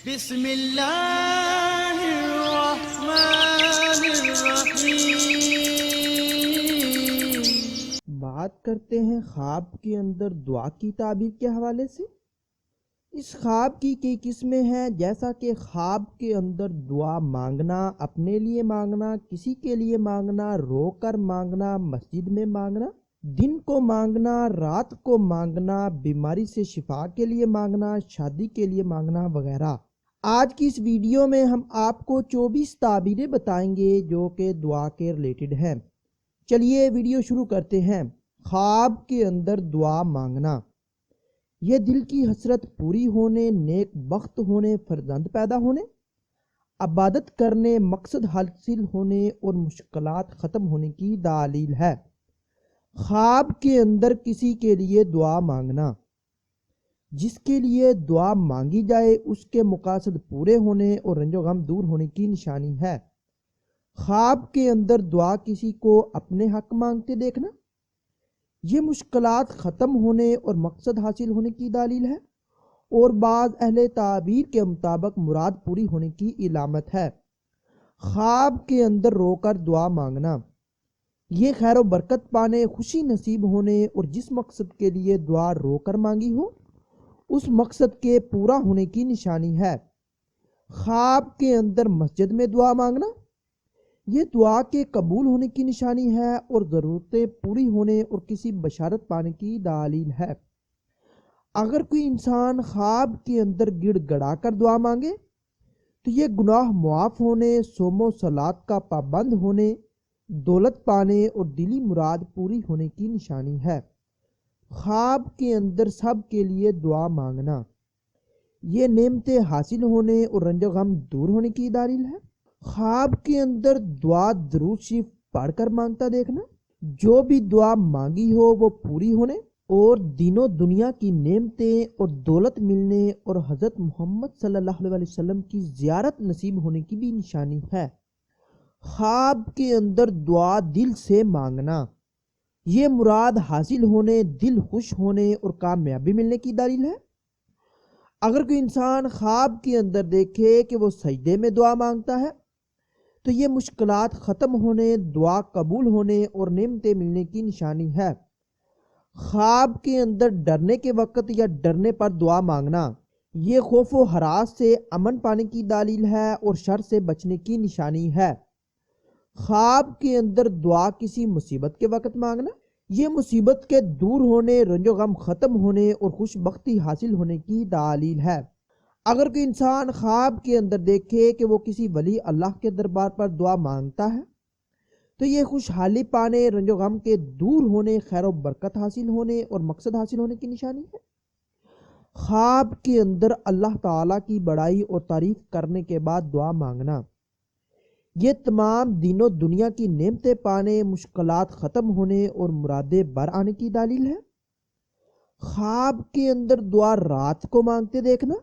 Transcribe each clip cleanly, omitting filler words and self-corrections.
بسم اللہ الرحمن الرحیم۔ بات کرتے ہیں خواب کے اندر دعا کی تعبیر کے حوالے سے۔ اس خواب کی کئی قسمیں ہیں، جیسا کہ خواب کے اندر دعا مانگنا، اپنے لیے مانگنا، کسی کے لیے مانگنا، رو کر مانگنا، مسجد میں مانگنا، دن کو مانگنا، رات کو مانگنا، بیماری سے شفا کے لیے مانگنا، شادی کے لیے مانگنا وغیرہ۔ آج کی اس ویڈیو میں ہم آپ کو 24 تعبیریں بتائیں گے جو کہ دعا کے ریلیٹڈ ہیں۔ چلیے ویڈیو شروع کرتے ہیں۔ خواب کے اندر دعا مانگنا، یہ دل کی حسرت پوری ہونے، نیک بخت ہونے، فرزند پیدا ہونے، عبادت کرنے، مقصد حاصل ہونے اور مشکلات ختم ہونے کی دلیل ہے۔ خواب کے اندر کسی کے لیے دعا مانگنا، جس کے لیے دعا مانگی جائے اس کے مقاصد پورے ہونے اور رنج و غم دور ہونے کی نشانی ہے۔ خواب کے اندر دعا کسی کو اپنے حق مانگتے دیکھنا، یہ مشکلات ختم ہونے اور مقصد حاصل ہونے کی دلیل ہے اور بعض اہل تعبیر کے مطابق مراد پوری ہونے کی علامت ہے۔ خواب کے اندر رو کر دعا مانگنا، یہ خیر و برکت پانے، خوشی نصیب ہونے اور جس مقصد کے لیے دعا رو کر مانگی ہو اس مقصد کے پورا ہونے کی نشانی ہے۔ خواب کے اندر مسجد میں دعا مانگنا، یہ دعا کے قبول ہونے کی نشانی ہے اور ضرورتیں پوری ہونے اور کسی بشارت پانے کی دلیل ہے۔ اگر کوئی انسان خواب کے اندر گڑ گڑا کر دعا مانگے تو یہ گناہ معاف ہونے، صوم و صلات کا پابند ہونے، دولت پانے اور دلی مراد پوری ہونے کی نشانی ہے۔ خواب کے اندر سب کے لیے دعا مانگنا، یہ نعمتیں حاصل ہونے اور رنج و غم دور ہونے کی دلیل ہے۔ خواب کے اندر دعا درود شریف پڑھ کر مانگتا دیکھنا، جو بھی دعا مانگی ہو وہ پوری ہونے اور دینوں دنیا کی نعمتیں اور دولت ملنے اور حضرت محمد صلی اللہ علیہ وسلم کی زیارت نصیب ہونے کی بھی نشانی ہے۔ خواب کے اندر دعا دل سے مانگنا، یہ مراد حاصل ہونے، دل خوش ہونے اور کامیابی ملنے کی دلیل ہے۔ اگر کوئی انسان خواب کے اندر دیکھے کہ وہ سجدے میں دعا مانگتا ہے تو یہ مشکلات ختم ہونے، دعا قبول ہونے اور نعمتیں ملنے کی نشانی ہے۔ خواب کے اندر ڈرنے کے وقت یا ڈرنے پر دعا مانگنا، یہ خوف و ہراس سے امن پانے کی دلیل ہے اور شر سے بچنے کی نشانی ہے۔ خواب کے اندر دعا کسی مصیبت کے وقت مانگنا، یہ مصیبت کے دور ہونے، رنج و غم ختم ہونے اور خوش بختی حاصل ہونے کی دلیل ہے۔ اگر کوئی انسان خواب کے اندر دیکھے کہ وہ کسی ولی اللہ کے دربار پر دعا مانگتا ہے تو یہ خوشحالی پانے، رنج و غم کے دور ہونے، خیر و برکت حاصل ہونے اور مقصد حاصل ہونے کی نشانی ہے۔ خواب کے اندر اللہ تعالیٰ کی بڑائی اور تعریف کرنے کے بعد دعا مانگنا، یہ تمام دینوں دنیا کی نعمتیں پانے، مشکلات ختم ہونے اور مرادیں بر آنے کی دلیل ہے۔ خواب کے اندر دعا رات کو مانگتے دیکھنا،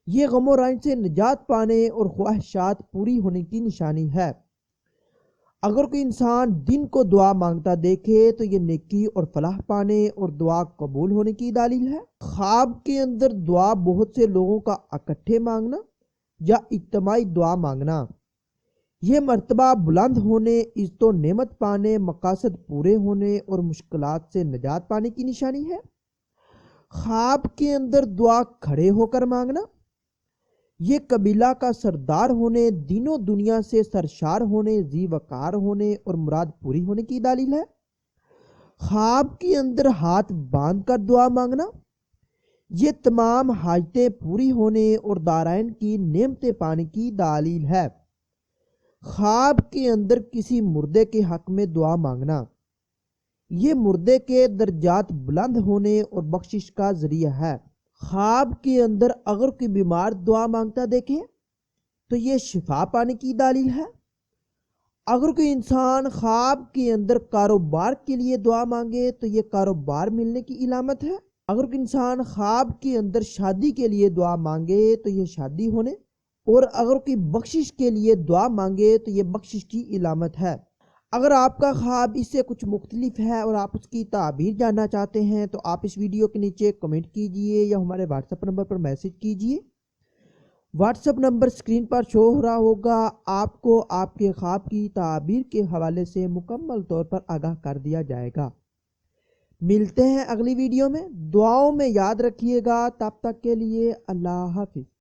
یہ غم و رنج سے نجات پانے اور خواہشات پوری ہونے کی نشانی ہے۔ اگر کوئی انسان دن کو دعا مانگتا دیکھے تو یہ نیکی اور فلاح پانے اور دعا قبول ہونے کی دلیل ہے۔ خواب کے اندر دعا بہت سے لوگوں کا اکٹھے مانگنا یا اجتماعی دعا مانگنا، یہ مرتبہ بلند ہونے، عزت و نعمت پانے، مقاصد پورے ہونے اور مشکلات سے نجات پانے کی نشانی ہے۔ خواب کے اندر دعا کھڑے ہو کر مانگنا، یہ قبیلہ کا سردار ہونے، دینوں دنیا سے سرشار ہونے، ذی وقار ہونے اور مراد پوری ہونے کی دلیل ہے۔ خواب کے اندر ہاتھ باندھ کر دعا مانگنا، یہ تمام حاجتیں پوری ہونے اور دارائن کی نعمتیں پانے کی دلیل ہے۔ خواب کے اندر کسی مردے کے حق میں دعا مانگنا، یہ مردے کے درجات بلند ہونے اور بخشش کا ذریعہ ہے۔ خواب کے اندر اگر کوئی بیمار دعا مانگتا دیکھے تو یہ شفا پانے کی دلیل ہے۔ اگر کوئی انسان خواب کے اندر کاروبار کے لیے دعا مانگے تو یہ کاروبار ملنے کی علامت ہے۔ اگر کوئی انسان خواب کے اندر شادی کے لیے دعا مانگے تو یہ شادی ہونے، اور اگر کوئی بخشش کے لیے دعا مانگے تو یہ بخشش کی علامت ہے۔ اگر آپ کا خواب اس سے کچھ مختلف ہے اور آپ اس کی تعبیر جاننا چاہتے ہیں تو آپ اس ویڈیو کے نیچے کمنٹ کیجئے یا ہمارے واٹس ایپ نمبر پر میسج کیجئے۔ واٹس ایپ نمبر اسکرین پر شو ہو رہا ہوگا، آپ کو آپ کے خواب کی تعبیر کے حوالے سے مکمل طور پر آگاہ کر دیا جائے گا۔ ملتے ہیں اگلی ویڈیو میں، دعاؤں میں یاد رکھیے گا، تب تک کے لیے اللہ حافظ۔